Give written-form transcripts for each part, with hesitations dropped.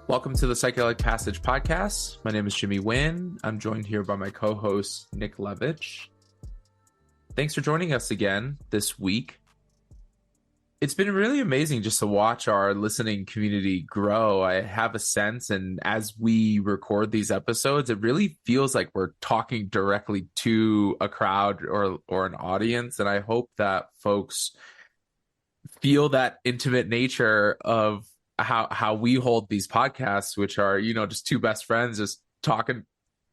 Welcome to the Psychedelic Passage podcast. My name is Nguyen. I'm joined here by my co-host, Nick Levich. Thanks for joining us again this week. It's been really amazing just to watch our listening community grow. I have a sense, and as we record these episodes, it really feels like we're talking directly to a crowd or an audience. And I hope that folks feel that intimate nature of how we hold these podcasts, which are, just two best friends just talking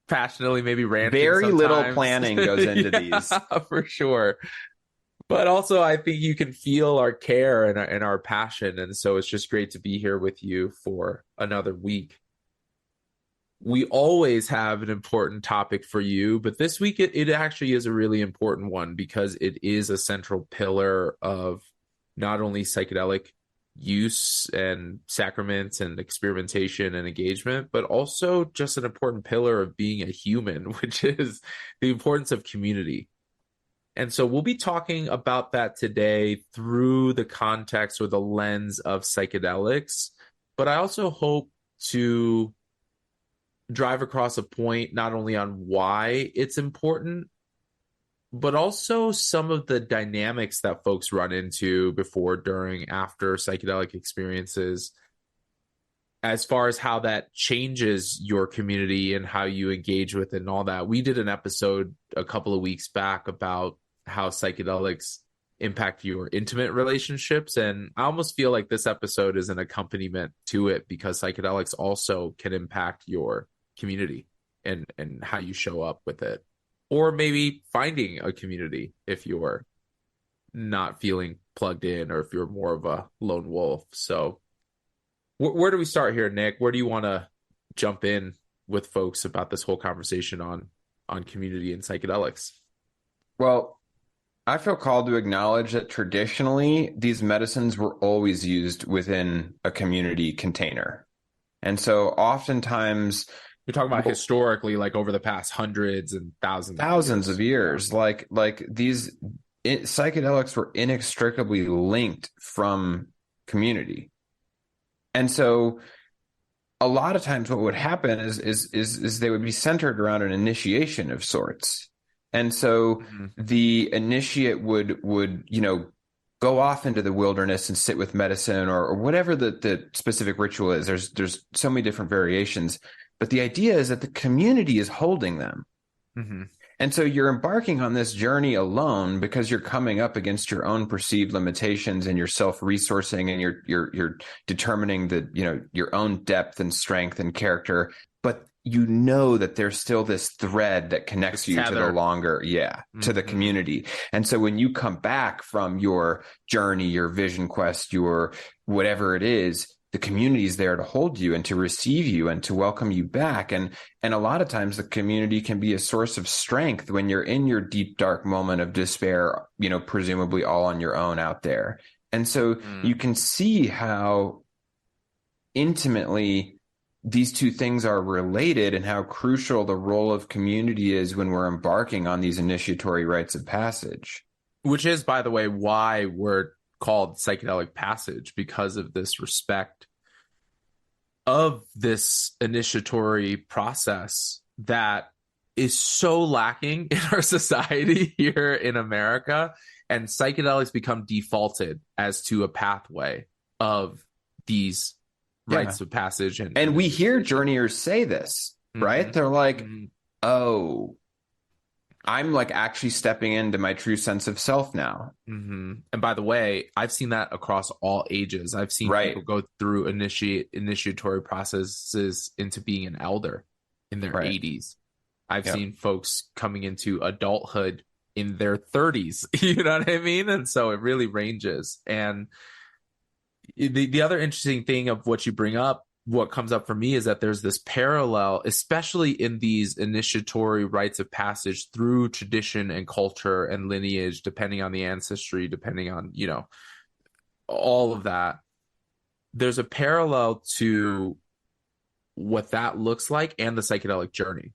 passionately, maybe ranting. Very sometimes. Little planning goes into these. For sure. But also, I think you can feel our care and our passion. And so it's just great to be here with you for another week. We always have an important topic for you, but this week it actually is a really important one because it is a central pillar of not only psychedelic use and sacraments and experimentation and engagement, but also just an important pillar of being a human, which is the importance of community. And so we'll be talking about that today through the context or the lens of psychedelics. But I also hope to drive across a point not only on why it's important, but also some of the dynamics that folks run into before, during, after psychedelic experiences, as far as how that changes your community and how you engage with it and all that. We did an episode a couple of weeks back about how psychedelics impact your intimate relationships. And I almost feel like this episode is an accompaniment to it because psychedelics also can impact your community and how you show up with it. Or maybe finding a community if you're not feeling plugged in or if you're more of a lone wolf. So where do we start here, Nick? Where do you want to jump in with folks about this whole conversation on community and psychedelics? Well, I feel called to acknowledge that traditionally these medicines were always used within a community container. And so oftentimes you're talking about historically, like over the past hundreds and thousands of years. Like these psychedelics were inextricably linked from community. And so a lot of times what would happen is they would be centered around an initiation of sorts. And so the initiate would go off into the wilderness and sit with medicine or whatever the specific ritual is. There's so many different variations. But the idea is that the community is holding them. Mm-hmm. And so you're embarking on this journey alone because you're coming up against your own perceived limitations and you're self-resourcing and you're determining your own depth and strength and character. But you know that there's still this thread that connects you to the longer, to the community. And so when you come back from your journey, your vision quest, your whatever it is, the community is there to hold you and to receive you and to welcome you back. And a lot of times the community can be a source of strength when you're in your deep, dark moment of despair, presumably all on your own out there. And so you can see how intimately these two things are related and how crucial the role of community is when we're embarking on these initiatory rites of passage. Which is, by the way, why we're called Psychedelic Passage, because of this respect of this initiatory process that is so lacking in our society here in America. And psychedelics become defaulted as to a pathway of these rites of passage. And we hear journeyers say this, right? They're like, oh, I'm like actually stepping into my true sense of self now. Mm-hmm. And by the way, I've seen that across all ages. I've seen people go through initiatory processes into being an elder in their 80s. I've seen folks coming into adulthood in their 30s. You know what I mean? And so it really ranges. And the other interesting thing of what you bring up, what comes up for me, is that there's this parallel, especially in these initiatory rites of passage through tradition and culture and lineage, depending on the ancestry, depending on, all of that. There's a parallel to what that looks like and the psychedelic journey.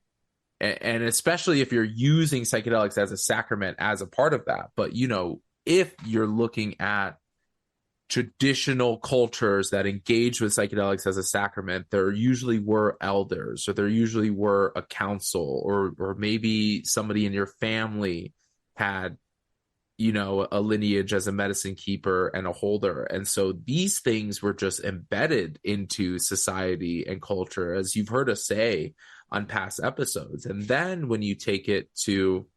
And especially if you're using psychedelics as a sacrament, as a part of that. But, if you're looking at traditional cultures that engage with psychedelics as a sacrament, there usually were elders, or there usually were a council, or maybe somebody in your family had, a lineage as a medicine keeper and a holder. And so these things were just embedded into society and culture, as you've heard us say on past episodes. And then when you take it to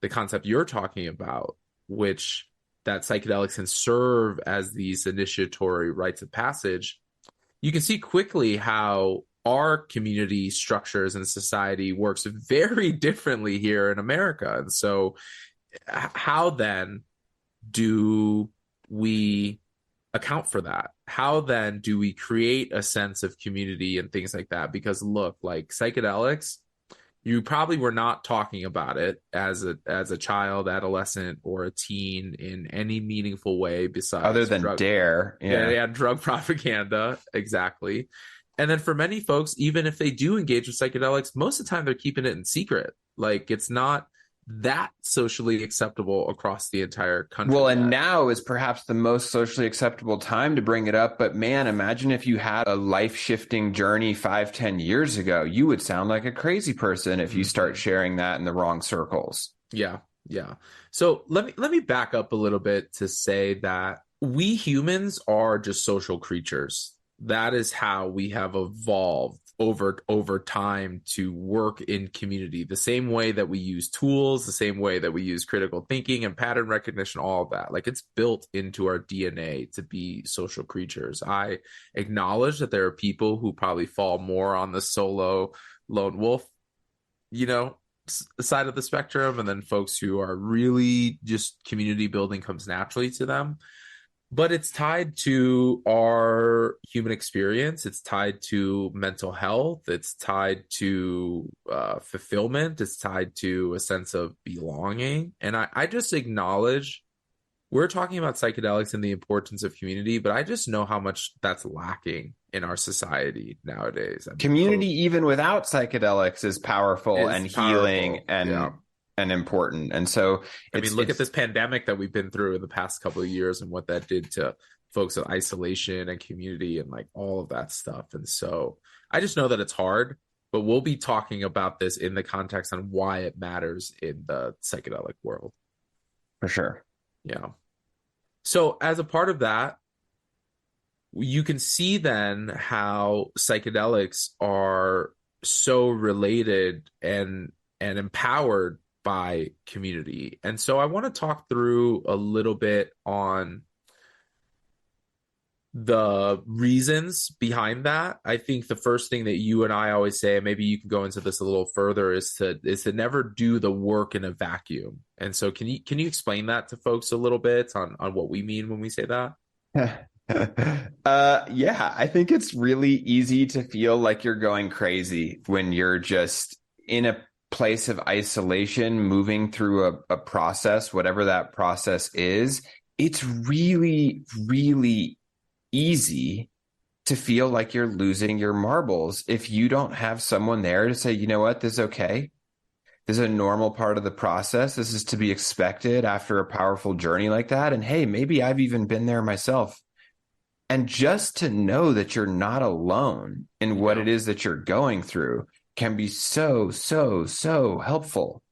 the concept you're talking about, which that psychedelics can serve as these initiatory rites of passage, you can see quickly how our community structures and society works very differently here in America. And so how then do we account for that? How then do we create a sense of community and things like that? Because look, like psychedelics, you probably were not talking about it as a child, adolescent, or a teen in any meaningful way besides other than dare. Yeah, drug propaganda. Exactly. And then for many folks, even if they do engage with psychedelics, most of the time they're keeping it in secret. Like it's not that socially acceptable across the entire country. Well, and now is perhaps the most socially acceptable time to bring it up. But man, imagine if you had a life-shifting journey 5-10 years ago. You would sound like a crazy person if you start sharing that in the wrong circles. Yeah. So let me back up a little bit to say that we humans are just social creatures. That is how we have evolved over time to work in community, the same way that we use tools, the same way that we use critical thinking and pattern recognition, all of that. Like it's built into our DNA to be social creatures. I acknowledge that there are people who probably fall more on the solo lone wolf, side of the spectrum, and then folks who are really just community building comes naturally to them. But it's tied to our human experience. It's tied to mental health. It's tied to fulfillment. It's tied to a sense of belonging. And I just acknowledge we're talking about psychedelics and the importance of community, but I just know how much that's lacking in our society nowadays. Community, even without psychedelics, is powerful and healing and important. And so look at this pandemic that we've been through in the past couple of years and what that did to folks in isolation and community and like all of that stuff. And so I just know that it's hard, but we'll be talking about this in the context on why it matters in the psychedelic world. For sure. Yeah. So as a part of that, you can see then how psychedelics are so related and empowered by community. And so I want to talk through a little bit on the reasons behind that. I think the first thing that you and I always say, and maybe you can go into this a little further, is to never do the work in a vacuum. And so can you explain that to folks a little bit on what we mean when we say that? Yeah, I think it's really easy to feel like you're going crazy when you're just in a place of isolation, moving through a process, whatever that process is. It's really, really easy to feel like you're losing your marbles if you don't have someone there to say, you know what, this is okay. This is a normal part of the process. This is to be expected after a powerful journey like that. And hey, maybe I've even been there myself. And just to know that you're not alone in what it is that you're going through can be so, so, so helpful.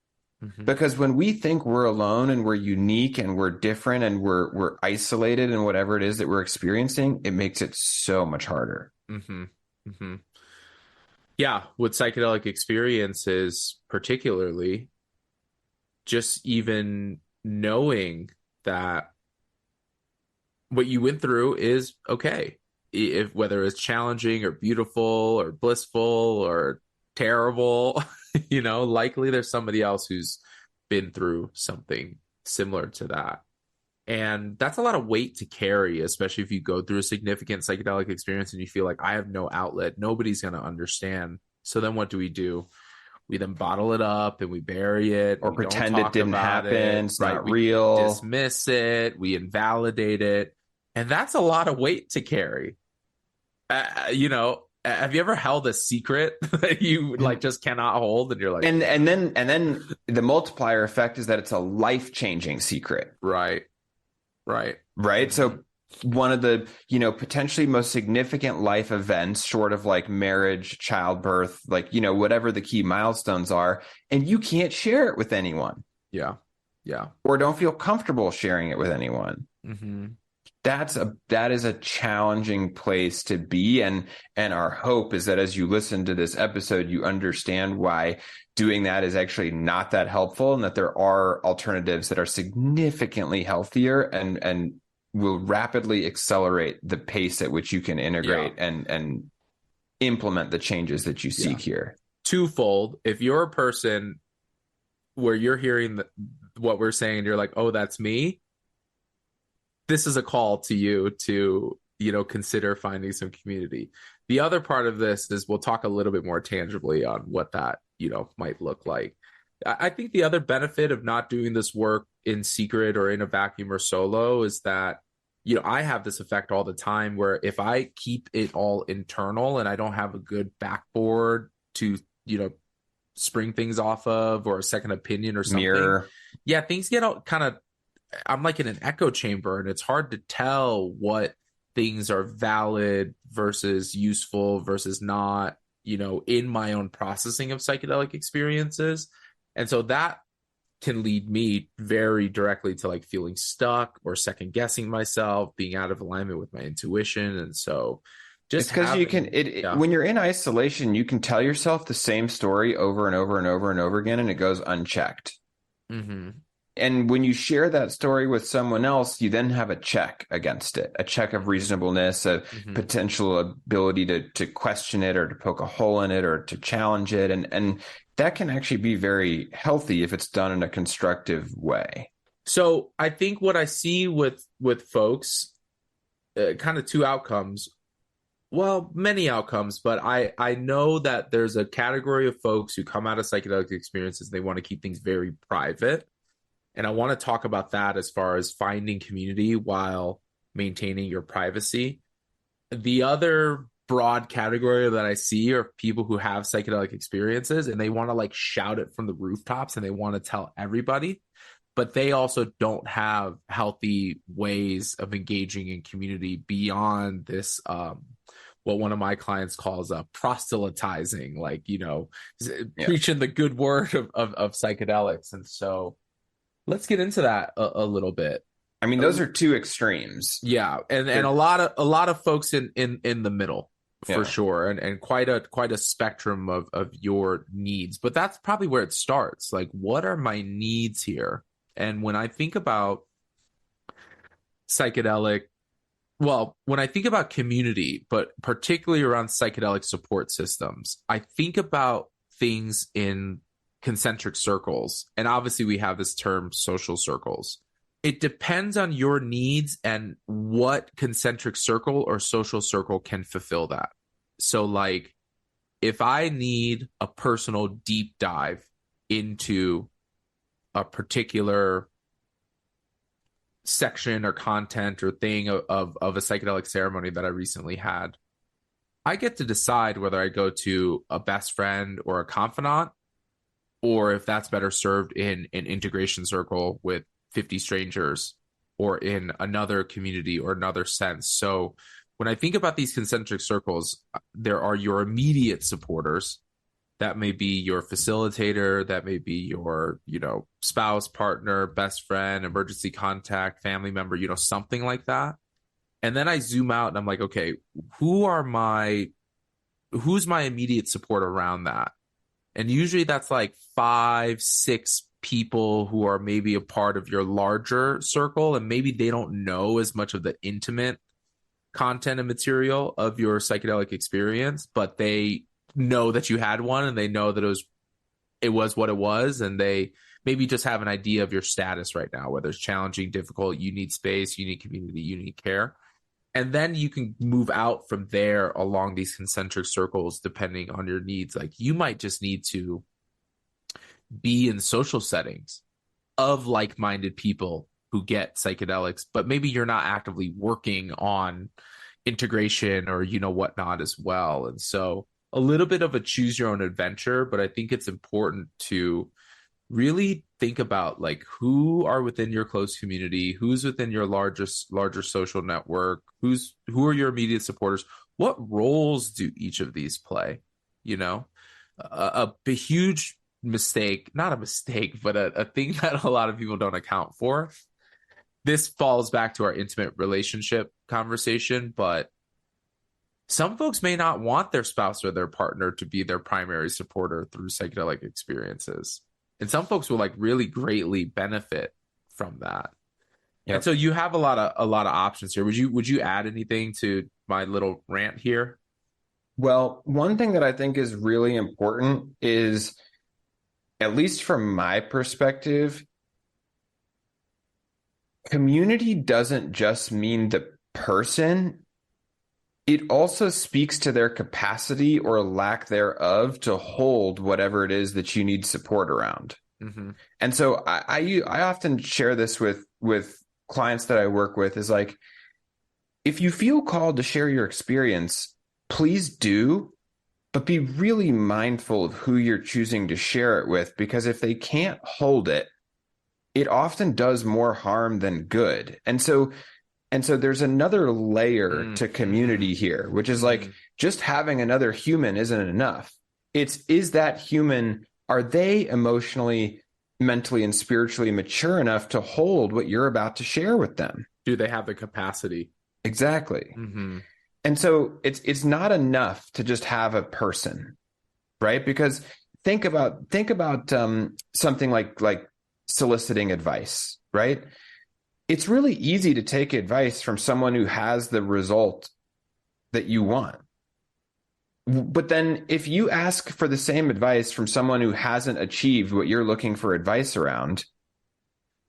Mm-hmm. Because when we think we're alone and we're unique and we're different and we're isolated in whatever it is that we're experiencing, it makes it so much harder. Mm-hmm. Mm-hmm. Yeah, with psychedelic experiences, particularly, just even knowing that what you went through is okay, if whether it's challenging or beautiful or blissful or terrible, likely there's somebody else who's been through something similar to that. And that's a lot of weight to carry, especially if you go through a significant psychedelic experience and you feel like I have no outlet, nobody's going to understand. So then what do? We then bottle it up and we bury it. Or pretend it didn't happen. It's not real. We dismiss it. We invalidate it. And that's a lot of weight to carry. Have you ever held a secret that you just cannot hold? And you're like, and then the multiplier effect is that it's a life-changing secret. Right. So one of the, potentially most significant life events short of like marriage, childbirth, like, whatever the key milestones are, and you can't share it with anyone Yeah. Yeah. or don't feel comfortable sharing it with anyone. Hmm. That is a challenging place to be. And our hope is that as you listen to this episode, you understand why doing that is actually not that helpful, and that there are alternatives that are significantly healthier and will rapidly accelerate the pace at which you can Yeah. integrate and implement the changes that you Yeah. seek here. Twofold. If you're a person where you're hearing what we're saying and you're like, oh, that's me, this is a call to you to, consider finding some community. The other part of this is we'll talk a little bit more tangibly on what that, might look like. I think the other benefit of not doing this work in secret or in a vacuum or solo is that, I have this effect all the time where if I keep it all internal and I don't have a good backboard to, spring things off of, or a second opinion or something, Mirror. yeah, things get all kind of, I'm like in an echo chamber, and it's hard to tell what things are valid versus useful versus not, in my own processing of psychedelic experiences. And so that can lead me very directly to like feeling stuck or second guessing myself, being out of alignment with my intuition. And so It's just because you can having, yeah. when you're in isolation, you can tell yourself the same story over and over and over and over again, and it goes unchecked. Mm-hmm. And when you share that story with someone else, you then have a check against it, a check of reasonableness, a Mm-hmm. potential ability to question it or to poke a hole in it or to challenge it. And that can actually be very healthy if it's done in a constructive way. So I think what I see with folks, kind of two outcomes. Well, many outcomes, but I know that there's a category of folks who come out of psychedelic experiences. They want to keep things very private, and I want to talk about that as far as finding community while maintaining your privacy. The other broad category that I see are people who have psychedelic experiences and they want to like shout it from the rooftops and they want to tell everybody, but they also don't have healthy ways of engaging in community beyond this, what one of my clients calls proselytizing, like, Yeah. preaching the good word of psychedelics. And so let's get into that a little bit. I mean, Uh, those are two extremes. yeah, and They're, a lot of folks in the middle for yeah. sure, and quite a spectrum of your needs. But that's probably where it starts. Like, what are my needs here? And when I think about psychedelic, well, when I think about community, but particularly around psychedelic support systems, I think about things in concentric circles. And obviously, we have this term social circles. It depends on your needs and what concentric circle or social circle can fulfill that. So, like, if I need a personal deep dive into a particular section or content or thing of a psychedelic ceremony that I recently had, I get to decide whether I go to a best friend or a confidant, or if that's better served in an integration circle with 50 strangers or in another community or another sense. So when I think about these concentric circles, there are your immediate supporters. That may be your facilitator, that may be your, spouse, partner, best friend, emergency contact, family member, something like that. And then I zoom out and I'm like, okay, who's my immediate support around that? And usually that's like 5, 6 people who are maybe a part of your larger circle, and maybe they don't know as much of the intimate content and material of your psychedelic experience, but they know that you had one and they know that it was what it was, and they maybe just have an idea of your status right now, whether it's challenging, difficult, you need space, you need community, you need care. And then you can move out from there along these concentric circles depending on your needs. Like, you might just need to be in social settings of like-minded people who get psychedelics, but maybe you're not actively working on integration or whatnot as well. And so a little bit of a choose your own adventure, but I think it's important to really think about like who are within your close community, who's within your larger social network, who are your immediate supporters, what roles do each of these play? You know, a huge mistake, not a mistake, but a thing that a lot of people don't account for. This falls back to our intimate relationship conversation, but some folks may not want their spouse or their partner to be their primary supporter through psychedelic experiences. And some folks will like really greatly benefit from that. And Yep. so you have a lot of options here. Would you add anything to my little rant here? Well, one thing that I think is really important is, at least from my perspective, community doesn't just mean the person. It also speaks to their capacity or lack thereof to hold whatever it is that you need support around. Mm-hmm. And so I often share this with clients that I work with, is like, if you feel called to share your experience, please do, but be really mindful of who you're choosing to share it with, because if they can't hold it, it often does more harm than good. And so there's another layer to Mm-hmm. community here, which is Mm-hmm. like, just having another human isn't enough. Is that human, are they emotionally, mentally, and spiritually mature enough to hold what you're about to share with them? Do they have the capacity? Exactly. Mm-hmm. And so it's not enough to just have a person, right? Because think about something like soliciting advice, right? It's really easy to take advice from someone who has the result that you want. But then if you ask for the same advice from someone who hasn't achieved what you're looking for advice around,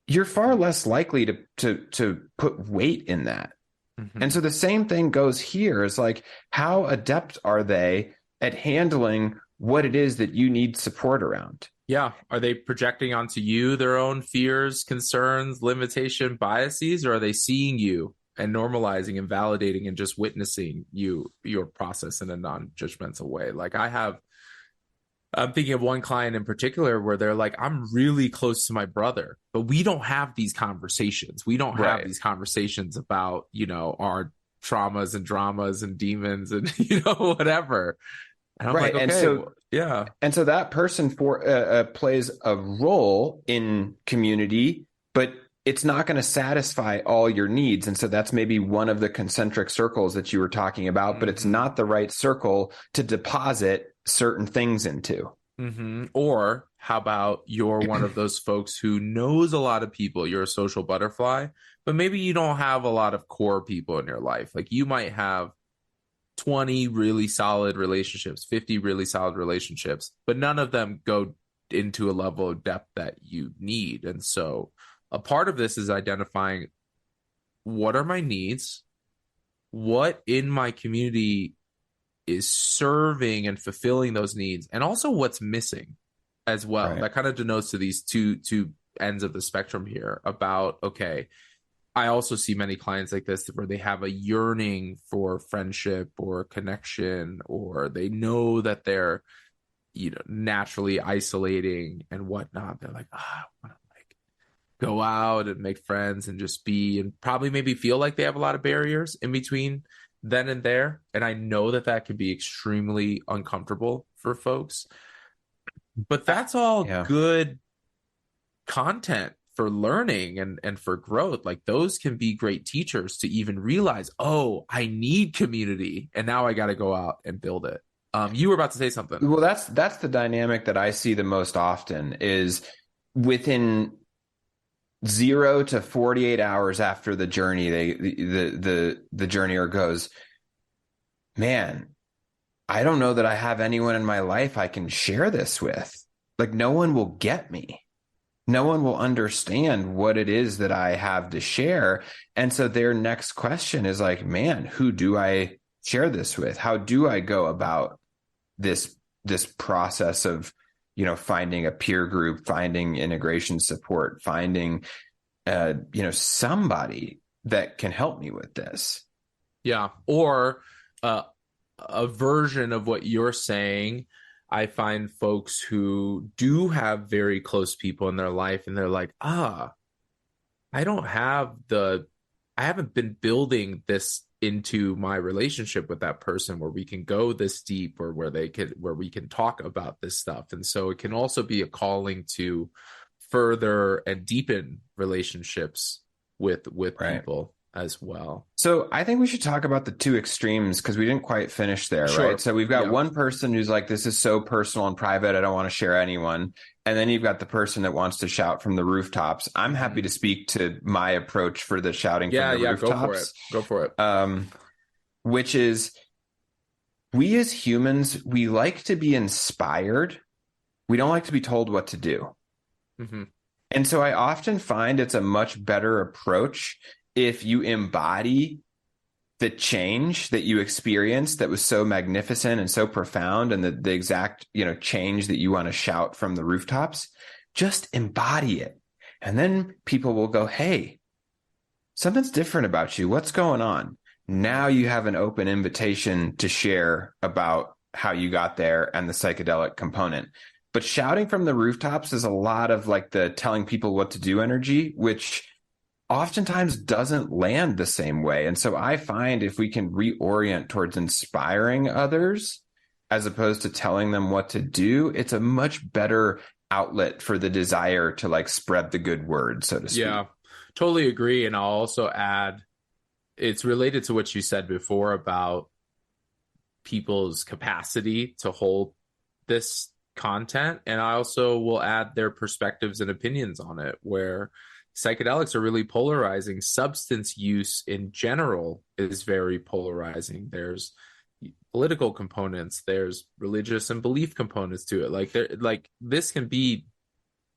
you're far less likely to put weight in that. And Mm-hmm. so the same thing goes here, is like, how adept are they at handling what it is that you need support around? Yeah. Are they projecting onto you their own fears, concerns, limitation, biases, or are they seeing you and normalizing and validating and just witnessing your process in a non-judgmental way? I'm thinking of one client in particular where they're like, I'm really close to my brother, but we don't have these conversations. We don't have Right. these conversations about, our traumas and dramas and demons and, whatever. And I'm like, Right. And okay, so well, yeah. and so that person plays a role in community, but it's not going to satisfy all your needs. And so that's maybe one of the concentric circles that you were talking about, but it's Mm-hmm. not the right circle to deposit certain things into. Mm-hmm. Or how about you're one of those folks who knows a lot of people, you're a social butterfly, but maybe you don't have a lot of core people in your life. Like you might have 20 really solid relationships, 50 really solid relationships, but none of them go into a level of depth that you need. And so a part of this is identifying what are my needs, what in my community is serving and fulfilling those needs, and also what's missing as well. Right. That kind of denotes to these two ends of the spectrum here about, okay, I also see many clients like this where they have a yearning for friendship or connection, or they know that they're, naturally isolating and whatnot. They're like, I want to like go out and make friends and just be, and probably maybe feel like they have a lot of barriers in between then and there. And I know that that can be extremely uncomfortable for folks, but that's all Yeah. good content for learning and for growth. Like those can be great teachers to even realize, oh, I need community and now I got to go out and build it. You were about to say something. Well, that's the dynamic that I see the most often, is within 0 to 48 hours after the journey, the journeyer goes, man, I don't know that I have anyone in my life I can share this with. Like, no one will get me. No one will understand what it is that I have to share. And so their next question is like, man, who do I share this with? How do I go about this process of, finding a peer group, finding integration support, finding somebody that can help me with this? Yeah. Or uh, a version of what you're saying. I find folks who do have very close people in their life and they're like, I don't have the, I haven't been building this into my relationship with that person where we can go this deep or where we can talk about this stuff. And so it can also be a calling to further and deepen relationships with Right. people as well. So I think we should talk about the two extremes because we didn't quite finish there, right? Sure. So we've got Yeah. one person who's like, this is so personal and private, I don't want to share anyone. And then you've got the person that wants to shout from the rooftops. I'm happy to speak to my approach for the shouting from Yeah, the yeah, go for it. rooftops, Go for it. which is we as humans, we like to be inspired. We don't like to be told what to do. Hmm. And so I often find it's a much better approach if you embody the change that you experienced that was so magnificent and so profound and the exact, change that you want to shout from the rooftops, just embody it. And then people will go, hey, something's different about you. What's going on? Now you have an open invitation to share about how you got there and the psychedelic component. But shouting from the rooftops is a lot of like the telling people what to do energy, which oftentimes doesn't land the same way. And so I find if we can reorient towards inspiring others as opposed to telling them what to do, it's a much better outlet for the desire to like spread the good word, so to speak. Yeah, totally agree. And I'll also add, it's related to what you said before about people's capacity to hold this content. And I also will add their perspectives and opinions on it, where psychedelics are really polarizing. Substance use in general is very polarizing. There's political components, there's religious and belief components to it. Like this can be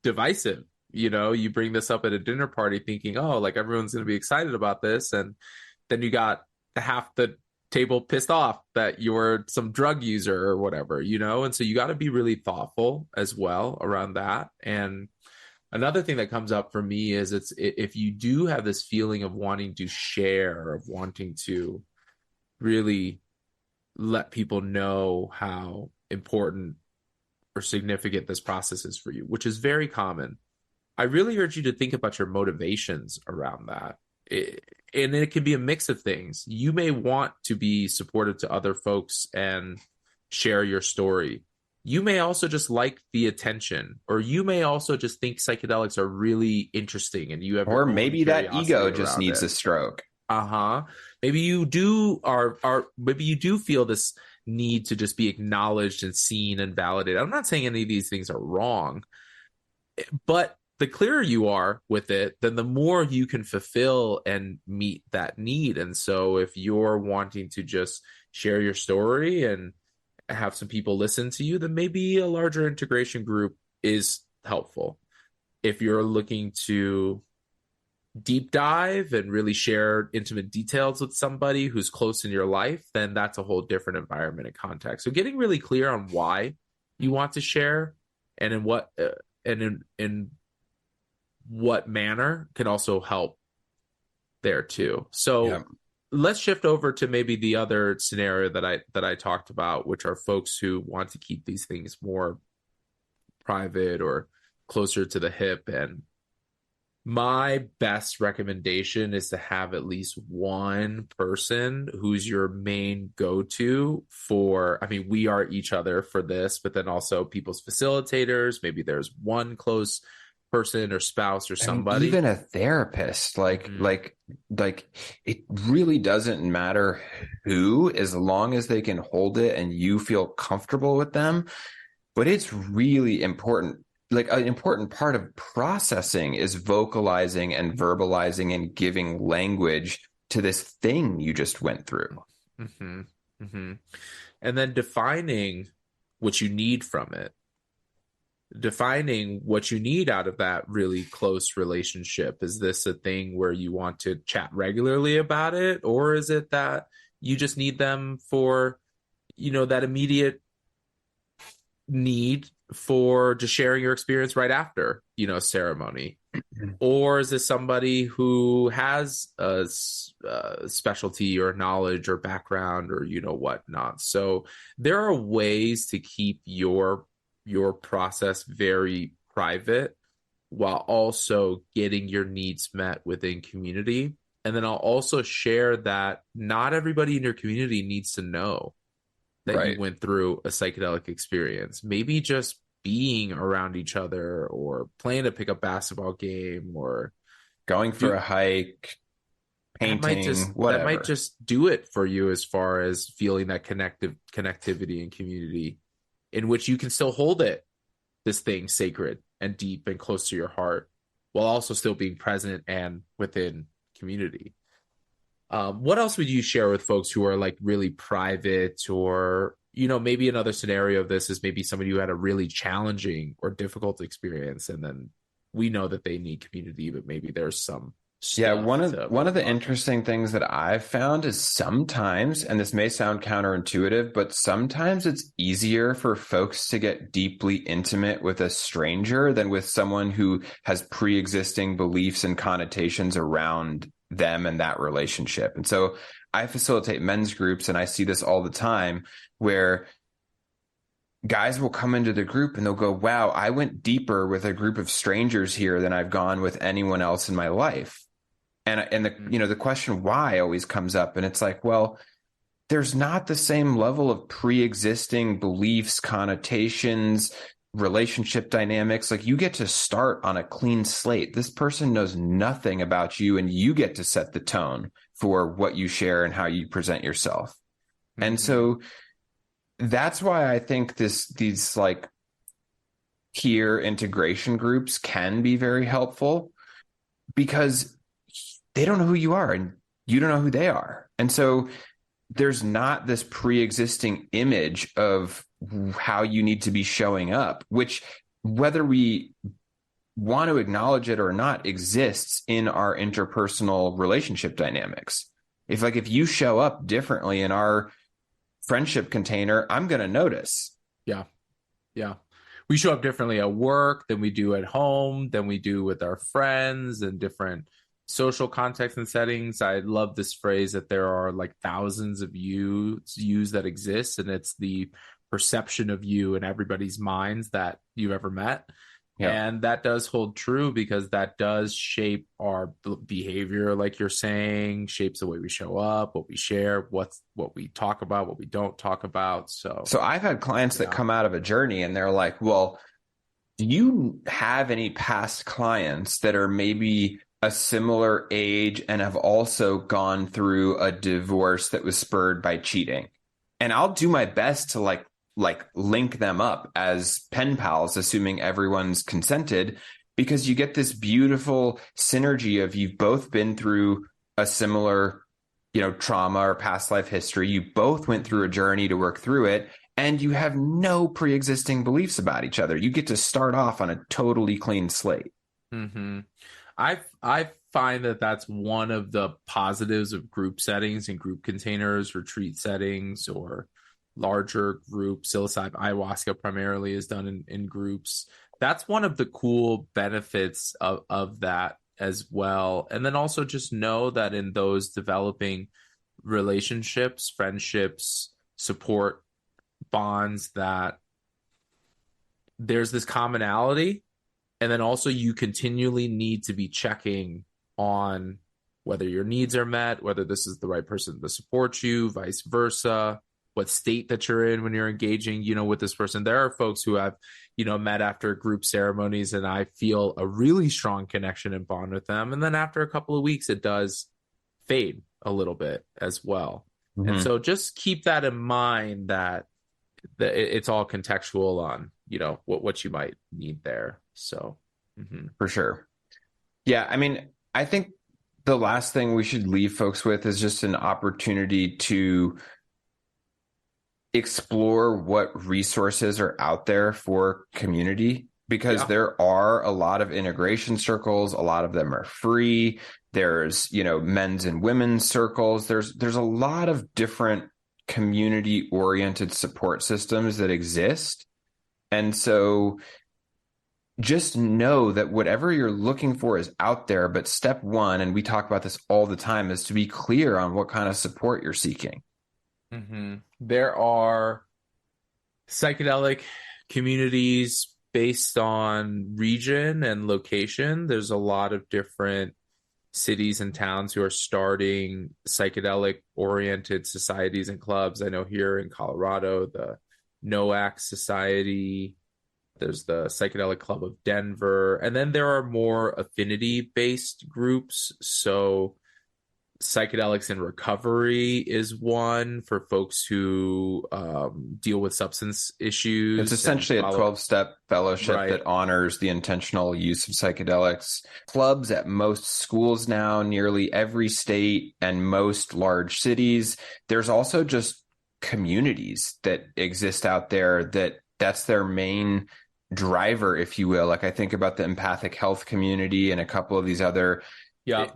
divisive. You bring this up at a dinner party thinking, oh, like everyone's going to be excited about this. And then you got half the table pissed off that you're some drug user or whatever, And so you got to be really thoughtful as well around that. And another thing that comes up for me is if you do have this feeling of wanting to share, of wanting to really let people know how important or significant this process is for you, which is very common. I really urge you to think about your motivations around that. And it can be a mix of things. You may want to be supportive to other folks and share your story. You may also just like the attention, or you may also just think psychedelics are really interesting and you have Or your own maybe that ego curiosity just around needs it. a stroke. Uh-huh. Maybe you do are maybe you do feel this need to just be acknowledged and seen and validated. I'm not saying any of these things are wrong, but the clearer you are with it, then the more you can fulfill and meet that need. And so if you're wanting to just share your story and have some people listen to you, then maybe a larger integration group is helpful. If you're looking to deep dive and really share intimate details with somebody who's close in your life, then that's a whole different environment and context. So getting really clear on why you want to share and in what in what manner can also help there too. So Yeah. let's shift over to maybe the other scenario that I talked about, which are folks who want to keep these things more private or closer to the hip. And my best recommendation is to have at least one person who's your main go-to for, I mean, we are each other for this, but then also people's facilitators. Maybe there's one close person or spouse or I mean, somebody. even a therapist, like it really doesn't matter who, as long as they can hold it and you feel comfortable with them. But it's really important. Like an important part of processing is vocalizing and verbalizing and giving language to this thing you just went through. Mm-hmm. Mm-hmm. And then defining what you need from it, defining what you need out of that really close relationship. Is this a thing where you want to chat regularly about it, or is it that you just need them for, that immediate need for just sharing your experience right after, ceremony? Or is this somebody who has a specialty or knowledge or background or whatnot? So there are ways to keep your process very private while also getting your needs met within community. And then I'll also share that not everybody in your community needs to know that you Right. went through a psychedelic experience. Maybe just being around each other or playing a pickup basketball game or Going for do a hike, painting, that might whatever. just do it for you as far as feeling that connectivity and community in which you can still hold it, this thing sacred and deep and close to your heart, while also still being present and within community. What else would you share with folks who are like really private, or maybe another scenario of this is maybe somebody who had a really challenging or difficult experience, and then we know that they need community, but maybe there's some Yeah, stuff one of to one of work the on. interesting things that I've found is sometimes, and this may sound counterintuitive, but sometimes it's easier for folks to get deeply intimate with a stranger than with someone who has pre-existing beliefs and connotations around them and that relationship. And so I facilitate men's groups, and I see this all the time where guys will come into the group and they'll go, "Wow, I went deeper with a group of strangers here than I've gone with anyone else in my life." And the question why always comes up, and it's like, well, there's not the same level of pre-existing beliefs, connotations, relationship dynamics. Like, you get to start on a clean slate. This person knows nothing about you, and you get to set the tone for what you share and how you present yourself. And Mm-hmm. so that's why I think these like peer integration groups can be very helpful, because they don't know who you are and you don't know who they are. And so there's not this pre-existing image of how you need to be showing up, which, whether we want to acknowledge it or not, exists in our interpersonal relationship dynamics. If you show up differently in our friendship container, I'm going to notice. Yeah. Yeah. We show up differently at work than we do at home, than we do with our friends and different social contexts and settings. I love this phrase that there are like thousands of yous that exist, and it's the perception of you in everybody's minds that you've ever met. Yeah. And that does hold true because that does shape our behavior, like you're saying, shapes the way we show up, what we share, what we talk about, what we don't talk about. So, So I've had clients that yeah. come out of a journey and they're like, well, do you have any past clients that are maybe a similar age and have also gone through a divorce that was spurred by cheating? And I'll do my best to like link them up as pen pals, assuming everyone's consented, because you get this beautiful synergy of, you've both been through a similar, trauma or past life history. You both went through a journey to work through it, and you have no pre-existing beliefs about each other. You get to start off on a totally clean slate. Mm-hmm. I find that that's one of the positives of group settings and group containers, retreat settings, or larger group. Psilocybin, ayahuasca primarily is done in groups. That's one of the cool benefits of that as well. And then also just know that in those developing relationships, friendships, support bonds, that there's this commonality, and then also you continually need to be checking on whether your needs are met, whether this is the right person to support you, vice versa, what state that you're in when you're engaging, with this person. There are folks who I've, met after group ceremonies, and I feel a really strong connection and bond with them. And then after a couple of weeks, it does fade a little bit as well. And Mm-hmm. so just keep that in mind, that it's all contextual on, what you might need there. So, mhm. For sure. Yeah. I mean, I think the last thing we should leave folks with is just an opportunity to explore what resources are out there for community, because Yeah. there are a lot of integration circles. A lot of them are free. There's, men's and women's circles. There's a lot of different community oriented support systems that exist. And so just know that whatever you're looking for is out there. But step one, and we talk about this all the time, is to be clear on what kind of support you're seeking. There are psychedelic communities based on region and location. There's a lot of different cities and towns who are starting psychedelic oriented societies and clubs. I know here in Colorado, the NOAC Society, there's the Psychedelic Club of Denver, and then there are more affinity based groups. So psychedelics in recovery is one for folks who deal with substance It's issues and essentially a follow. 12-step fellowship Right. that honors the intentional use of psychedelics. Clubs at most schools now, nearly every state and most large cities. There's also just communities that exist out there that's their main driver, if you will. Like I think about the empathic health community and a couple of these other Yeah.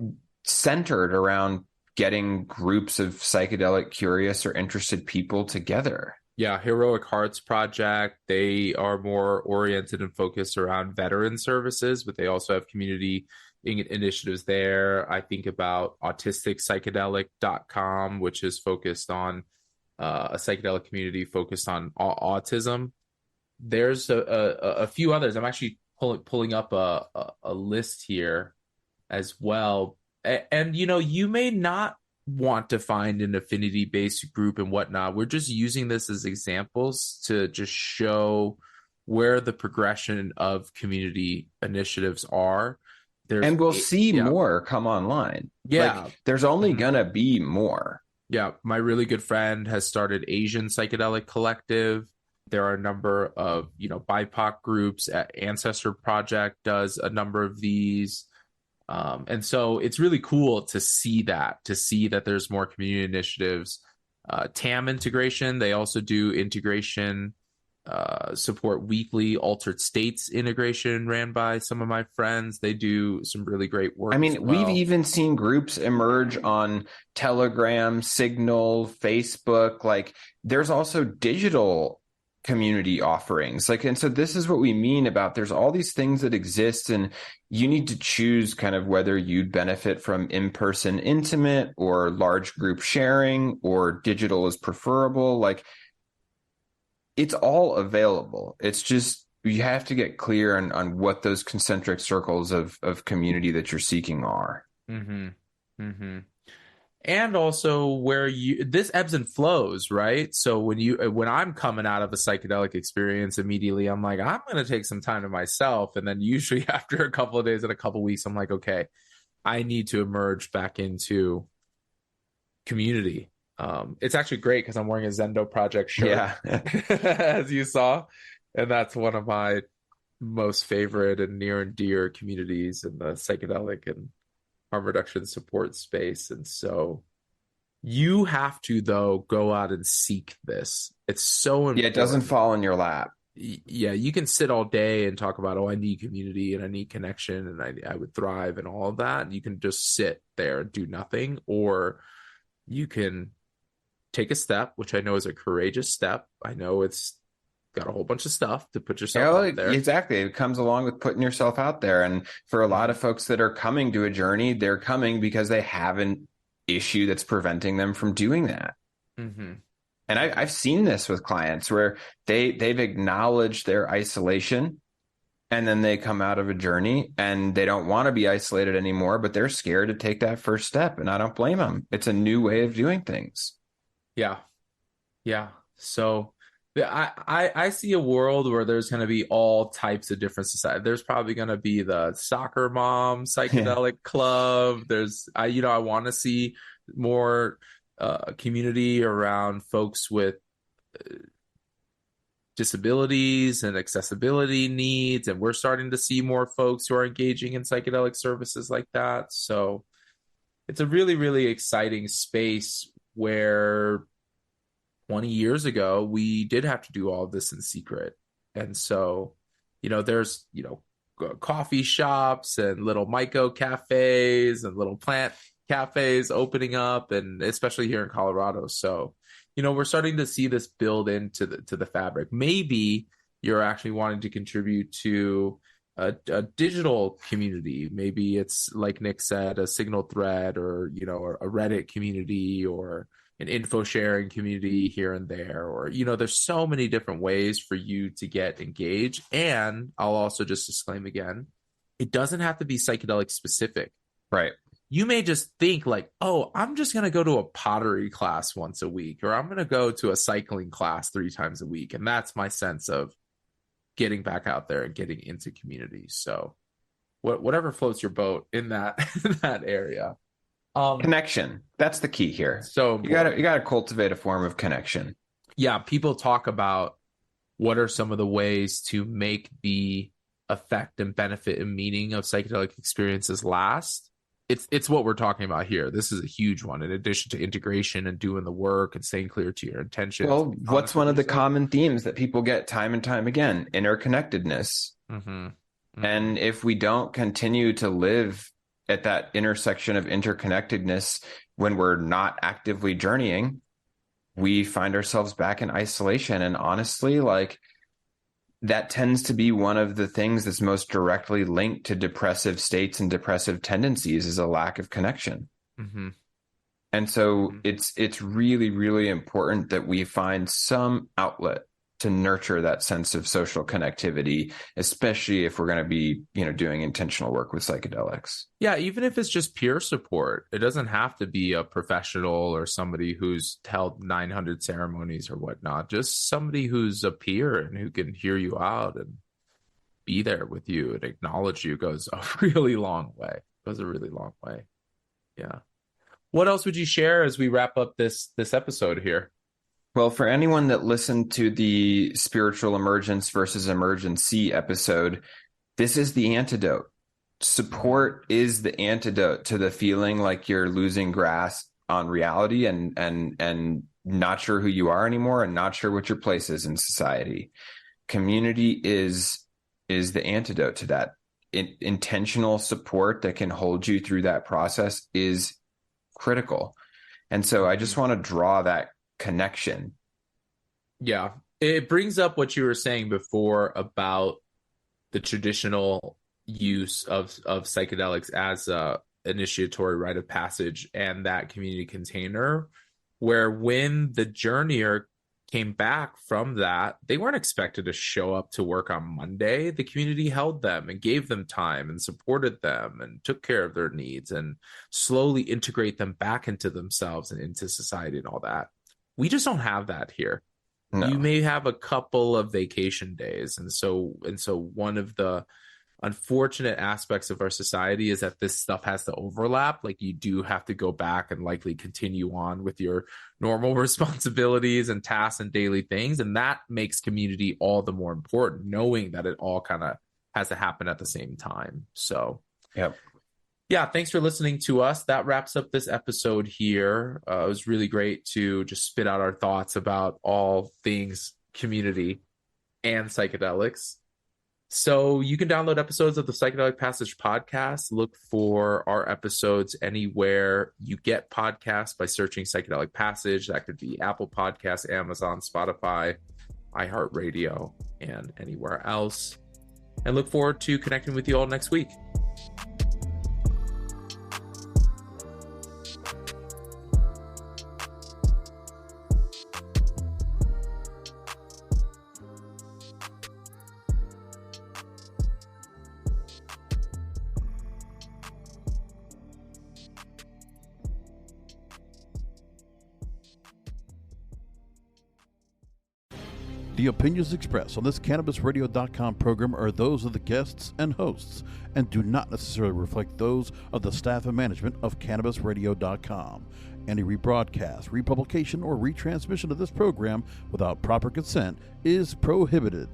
centered around getting groups of psychedelic curious or interested people together. Yeah, Heroic Hearts Project, they are more oriented and focused around veteran services, but they also have community initiatives there. I think about autisticpsychedelic.com, which is focused on a psychedelic community focused on autism. There's a few others. I'm actually pulling up a list here as well. And you may not want to find an affinity based group and whatnot. We're just using this as examples to just show where the progression of community initiatives are. There's And we'll see yeah, more come online. yeah. Like there's only gonna be more. Yeah, my really good friend has started Asian Psychedelic Collective. There are a number of, BIPOC groups. Ancestor Project does a number of these. And so it's really cool to see that there's more community initiatives. TAM integration, they also do integration support weekly. Altered States integration ran by some of my friends. They do some really great work I as mean, we've well. even seen groups emerge on Telegram, Signal, Facebook. Like there's also digital community offerings. Like, and so this is what we mean about there's all these things that exist, and you need to choose kind of whether you'd benefit from in-person intimate or large group sharing or digital is preferable. Like it's all available. It's just you have to get clear on what those concentric circles of community that you're seeking are. Mm-hmm. Mm-hmm. And also where this ebbs and flows, right? So when I'm coming out of a psychedelic experience, immediately I'm like, I'm going to take some time to myself. And then usually after a couple of days and a couple of weeks, I'm like, okay, I need to emerge back into community. It's actually great because I'm wearing a Zendo Project shirt, Yeah. as you saw. And that's one of my most favorite and near and dear communities in the psychedelic and harm reduction support space. And so you have to, though, go out and seek this. It's so important. Yeah, it doesn't fall in your lap. Yeah, you can sit all day and talk about, oh, I need community and I need connection and I would thrive and all of that. And you can just sit there and do nothing, or you can take a step, which I know is a courageous step. I know it's got a whole bunch of stuff to put yourself out there. Exactly. It comes along with putting yourself out there. And for a lot of folks that are coming to a journey, they're coming because they have an issue that's preventing them from doing that. Mm-hmm. And I've seen this with clients where they've acknowledged their isolation and then they come out of a journey and they don't want to be isolated anymore, but they're scared to take that first step. And I don't blame them. It's a new way of doing things. Yeah. Yeah. So I see a world where there's going to be all types of different society. There's probably going to be the soccer mom psychedelic club. I want to see more community around folks with disabilities and accessibility needs. And we're starting to see more folks who are engaging in psychedelic services like that. So it's a really, really exciting space where 20 years ago, we did have to do all of this in secret. And so, there's, coffee shops and little myco cafes and little plant cafes opening up, and especially here in Colorado. So, we're starting to see this build into the fabric. Maybe you're actually wanting to contribute to a digital community. Maybe it's like Nick said, a Signal thread, or a Reddit community, or an info sharing community here and there, or there's so many different ways for you to get engaged. And I'll also just disclaim again, it doesn't have to be psychedelic specific. Right. You may just think like, oh, I'm just going to go to a pottery class once a week, or I'm going to go to a cycling class 3 times a week. And that's my sense of getting back out there and getting into communities. So whatever floats your boat in that in that area. Connection. That's the key here. So you gotta cultivate a form of connection. Yeah, people talk about what are some of the ways to make the effect and benefit and meaning of psychedelic experiences last. It's what we're talking about here. This is a huge one, in addition to integration and doing the work and staying clear to your intentions. Well, what's one of the common themes that people get time and time again? Interconnectedness. Mm-hmm. Mm-hmm. And if we don't continue to live at that intersection of interconnectedness when we're not actively journeying, we find ourselves back in isolation. And honestly, like, that tends to be one of the things that's most directly linked to depressive states and depressive tendencies, is a lack of connection. Mm-hmm. And so it's really, really important that we find some outlet to nurture that sense of social connectivity, especially if we're going to be, doing intentional work with psychedelics. Yeah, even if it's just peer support, it doesn't have to be a professional or somebody who's held 900 ceremonies or whatnot. Just somebody who's a peer and who can hear you out and be there with you and acknowledge you goes a really long way. Goes a really long way. Yeah. What else would you share as we wrap up this episode here? Well, for anyone that listened to the spiritual emergence versus emergency episode, this is the antidote. Support is the antidote to the feeling like you're losing grasp on reality and not sure who you are anymore and not sure what your place is in society. Community is the antidote to that. Intentional support that can hold you through that process is critical. And so I just want to draw that connection. Yeah, it brings up what you were saying before about the traditional use of psychedelics as a initiatory rite of passage and that community container, where when the journeyer came back from that, they weren't expected to show up to work on Monday. The community held them and gave them time and supported them and took care of their needs and slowly integrate them back into themselves and into society and all that. We just don't have that here. No. You may have a couple of vacation days. And so one of the unfortunate aspects of our society is that this stuff has to overlap. Like, you do have to go back and likely continue on with your normal responsibilities and tasks and daily things. And that makes community all the more important, knowing that it all kind of has to happen at the same time. So, yep. Yeah, thanks for listening to us. That wraps up this episode here. It was really great to just spit out our thoughts about all things community and psychedelics. So you can download episodes of the Psychedelic Passage podcast. Look for our episodes anywhere you get podcasts by searching Psychedelic Passage. That could be Apple Podcasts, Amazon, Spotify, iHeartRadio, and anywhere else. And look forward to connecting with you all next week. The opinions expressed on this CannabisRadio.com program are those of the guests and hosts and do not necessarily reflect those of the staff and management of CannabisRadio.com. Any rebroadcast, republication, or retransmission of this program without proper consent is prohibited.